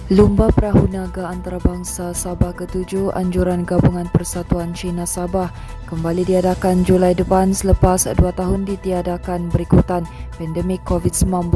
Lumba Perahu Naga Antarabangsa Sabah ke-7 Anjuran Gabungan Persatuan Cina Sabah kembali diadakan Julai depan selepas 2 tahun ditiadakan berikutan pandemik COVID-19.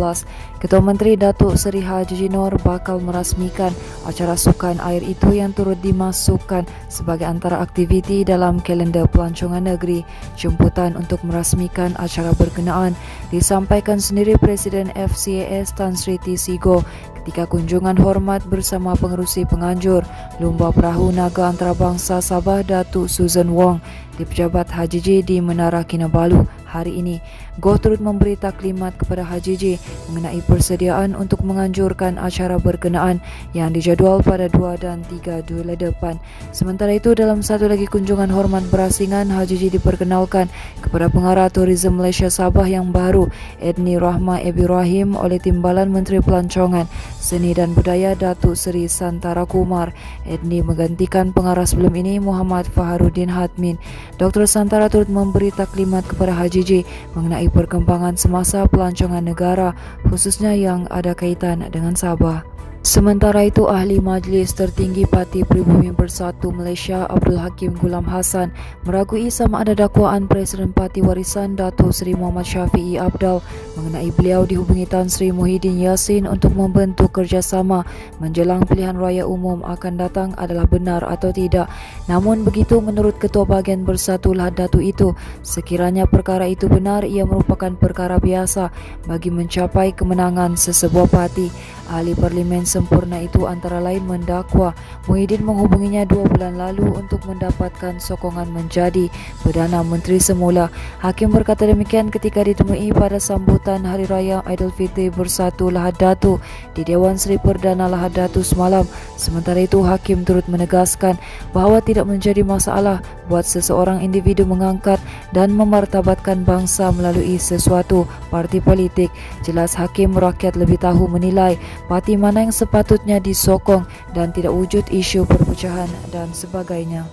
Ketua Menteri Datuk Seri Haji Nur bakal merasmikan acara sukan air itu yang turut dimasukkan sebagai antara aktiviti dalam kalender pelancongan negeri. Jemputan untuk merasmikan acara berkenaan disampaikan sendiri Presiden FCAS Tan Sri T. Sigo ketika kunjungan hormat bersama pengerusi penganjur Lumba Perahu Naga Antarabangsa Sabah Datuk Susan Wong di Pejabat Haji J di Menara Kinabalu hari ini. Goh turut memberi taklimat kepada Haji J mengenai persediaan untuk menganjurkan acara berkenaan yang dijadual pada 2 dan 3 Julai depan. Sementara itu, dalam satu lagi kunjungan hormat berasingan, Haji J diperkenalkan kepada Pengarah Tourism Malaysia Sabah yang baru, Edni Rahma Ibrahim, oleh Timbalan Menteri Pelancongan, Seni dan Budaya Datuk Seri Santara Kumar. Edni menggantikan pengarah sebelum ini, Muhammad Faharuddin Hadmin. Dr. Santara turut memberi taklimat kepada Haji J mengenai perkembangan semasa pelancongan negara, khususnya yang ada kaitan dengan Sabah. Sementara itu, Ahli Majlis Tertinggi Parti Pribumi Bersatu Malaysia Abdul Hakim Gulam Hassan meragui sama ada dakwaan Presiden Parti Warisan Datuk Seri Muhammad Syafiee Apdal mengenai beliau dihubungi Tan Sri Muhyiddin Yassin untuk membentuk kerjasama menjelang pilihan raya umum akan datang adalah benar atau tidak. Namun begitu, menurut Ketua Bahagian Bersatu Lahad Datu itu, sekiranya perkara itu benar, ia merupakan perkara biasa bagi mencapai kemenangan sesebuah parti. Ahli Parlimen Sempurna itu antara lain mendakwa Muhyiddin menghubunginya 2 bulan lalu untuk mendapatkan sokongan menjadi Perdana Menteri semula. Hakim berkata demikian ketika ditemui pada sambutan Hari Raya Aidilfitri Bersatu Lahad Datu di Dewan Seri Perdana Lahad Datu semalam. Sementara itu, Hakim turut menegaskan bahawa tidak menjadi masalah buat seseorang individu mengangkat dan memartabatkan bangsa melalui sesuatu parti politik. Jelas Hakim, rakyat lebih tahu menilai parti mana yang sepatutnya disokong dan tidak wujud isu perpecahan dan sebagainya.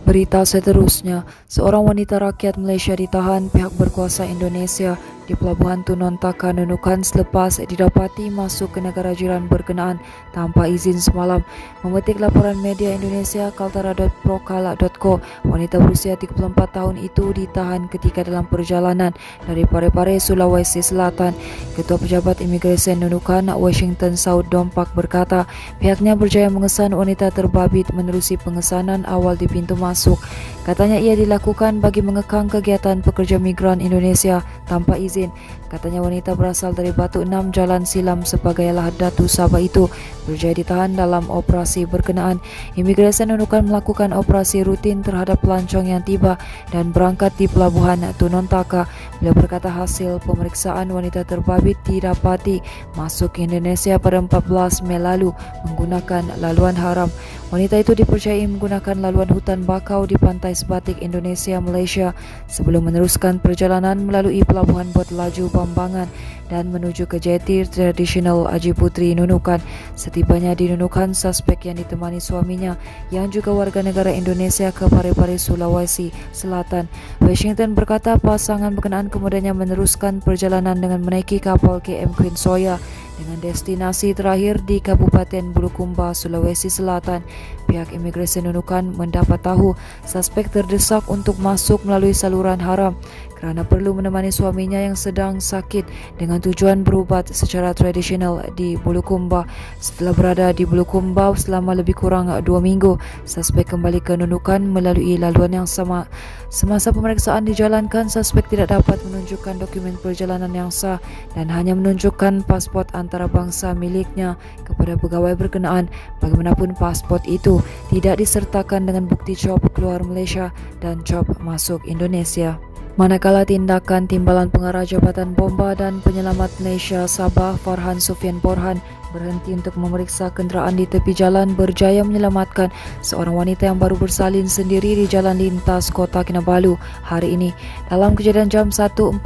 Berita seterusnya, seorang wanita rakyat Malaysia ditahan pihak berkuasa Indonesia di Pelabuhan Tun Nontaka, Nunukan selepas didapati masuk ke negara jiran berkenaan tanpa izin semalam. Memetik laporan media Indonesia kaltara.prokala.co, wanita berusia 34 tahun itu ditahan ketika dalam perjalanan dari Parepare, Sulawesi Selatan. Ketua Pejabat Imigresen Nunukan, Washington South Dompak berkata pihaknya berjaya mengesan wanita terbabit menerusi pengesanan awal di pintu masuk. Katanya ia dilakukan bagi mengekang kegiatan pekerja migran Indonesia tanpa izin. Katanya wanita berasal dari Batu 6 Jalan Silam sebagai Lahad Datu Sabah itu berjaya ditahan dalam operasi berkenaan. Imigresen Nunukan melakukan operasi rutin terhadap pelancong yang tiba dan berangkat di Pelabuhan Tun Nontaka. Beliau berkata hasil pemeriksaan wanita terbabit didapati masuk ke Indonesia pada 14 Mei lalu menggunakan laluan haram. Wanita itu dipercayai menggunakan laluan hutan bakau di pantai sebatik Indonesia Malaysia sebelum meneruskan perjalanan melalui Pelabuhan Bot Laju Bambangan dan menuju ke Jetty Tradisional Haji Puteri Nunukan. Setibanya di Nunukan, suspek yang ditemani suaminya yang juga warga negara Indonesia ke Parepare, Sulawesi Selatan. Washington berkata pasangan berkenaan kemudiannya meneruskan perjalanan dengan menaiki kapal KM Queen Soya dengan destinasi terakhir di Kabupaten Bulukumba, Sulawesi Selatan. Pihak Imigresen Nunukan mendapat tahu suspek terdesak untuk masuk melalui saluran haram kerana perlu menemani suaminya yang sedang sakit dengan tujuan berubat secara tradisional di Bulukumba. Setelah berada di Bulukumba selama lebih kurang 2 minggu, suspek kembali ke Nunukan melalui laluan yang sama. Semasa pemeriksaan dijalankan, suspek tidak dapat menunjukkan dokumen perjalanan yang sah dan hanya menunjukkan pasport antarabangsa miliknya kepada pegawai berkenaan. Bagaimanapun, pasport itu tidak disertakan dengan bukti cop keluar Malaysia dan cop masuk Indonesia. Manakala tindakan Timbalan Pengarah Jabatan Bomba dan Penyelamat Malaysia Sabah Farhan Sufian Borhan berhenti untuk memeriksa kenderaan di tepi jalan berjaya menyelamatkan seorang wanita yang baru bersalin sendiri di jalan lintas Kota Kinabalu hari ini. Dalam kejadian jam 1.45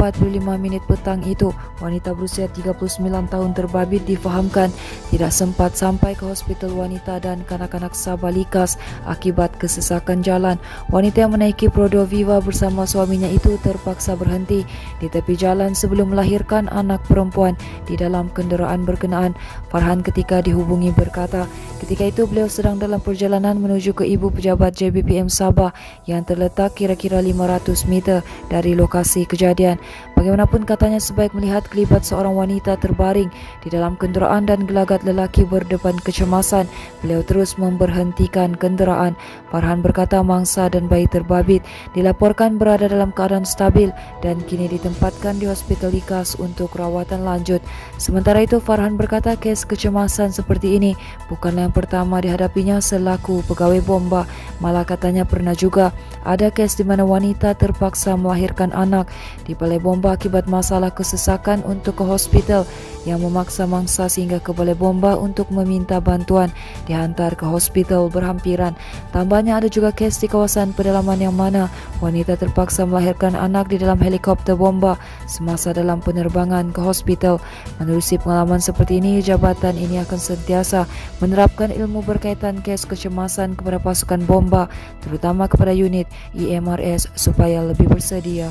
petang itu, wanita berusia 39 tahun terbabit difahamkan tidak sempat sampai ke Hospital Wanita dan Kanak-kanak Sabah Likas akibat kesesakan jalan. Wanita yang menaiki Prodo Viva bersama suaminya itu terpaksa berhenti di tepi jalan sebelum melahirkan anak perempuan di dalam kenderaan berkenaan. Farhan ketika dihubungi berkata, ketika itu beliau sedang dalam perjalanan menuju ke ibu pejabat JBPM Sabah yang terletak kira-kira 500 meter dari lokasi kejadian. Bagaimanapun katanya sebaik melihat kelibat seorang wanita terbaring di dalam kenderaan dan gelagat lelaki berdepan kecemasan, beliau terus memberhentikan kenderaan. Farhan berkata mangsa dan bayi terbabit dilaporkan berada dalam keadaan stabil dan kini ditempatkan di Hospital Ikas untuk rawatan lanjut. Sementara itu Farhan berkata kes kecemasan seperti ini bukanlah yang pertama dihadapinya selaku pegawai bomba, malah katanya pernah juga ada kes di mana wanita terpaksa melahirkan anak di balai bomba akibat masalah kesesakan untuk ke hospital yang memaksa mangsa sehingga ke balai bomba untuk meminta bantuan dihantar ke hospital berhampiran. Tambahnya ada juga kes di kawasan pedalaman yang mana wanita terpaksa melahirkan anak di dalam helikopter bomba semasa dalam penerbangan ke hospital. Menerusi pengalaman seperti ini, jabatan ini akan sentiasa menerapkan ilmu berkaitan kes kecemasan kepada pasukan bomba, terutama kepada unit IMRS supaya lebih bersedia.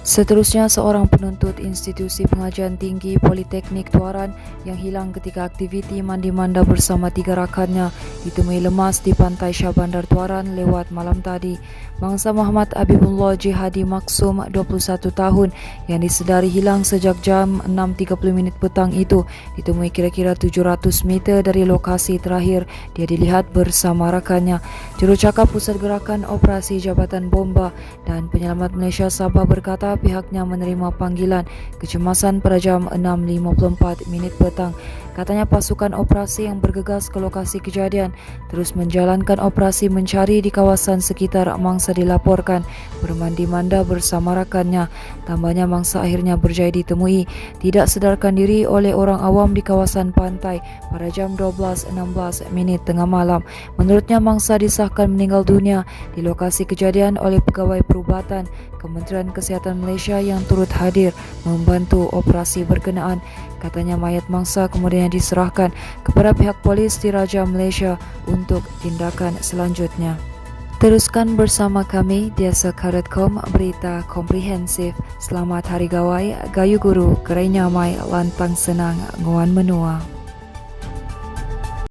Seterusnya, seorang penuntut institusi pengajian tinggi Politeknik Tuaran yang hilang ketika aktiviti mandi-manda bersama 3 rakannya ditemui lemas di pantai Shah Bandar Tuaran lewat malam tadi. Mangsa Muhammad Habibullah Jihadi Maksum, 21 tahun, yang disedari hilang sejak jam 6.30 petang itu ditemui kira-kira 700 meter dari lokasi terakhir dia dilihat bersama rakannya. Jurucakap Pusat Gerakan Operasi Jabatan Bomba dan Penyelamat Malaysia Sabah berkata pihaknya menerima panggilan kecemasan pada jam 6.54 petang. Katanya pasukan operasi yang bergegas ke lokasi kejadian terus menjalankan operasi mencari di kawasan sekitar mangsa dilaporkan bermandi-manda bersama rakannya. Tambahnya mangsa akhirnya berjaya ditemui tidak sedarkan diri oleh orang awam di kawasan pantai pada jam 12.16 tengah malam. Menurutnya mangsa disahkan meninggal dunia di lokasi kejadian oleh pegawai perubatan Kementerian Kesihatan Malaysia yang turut hadir membantu operasi berkenaan. Katanya mayat mangsa kemudian diserahkan kepada pihak polis Diraja Malaysia untuk tindakan selanjutnya. Teruskan bersama kami di Asaka.com, berita komprehensif. Selamat Hari Gawai, Gayu Guru, Kerai Nyamai, Lantang Senang, Nguan Menua.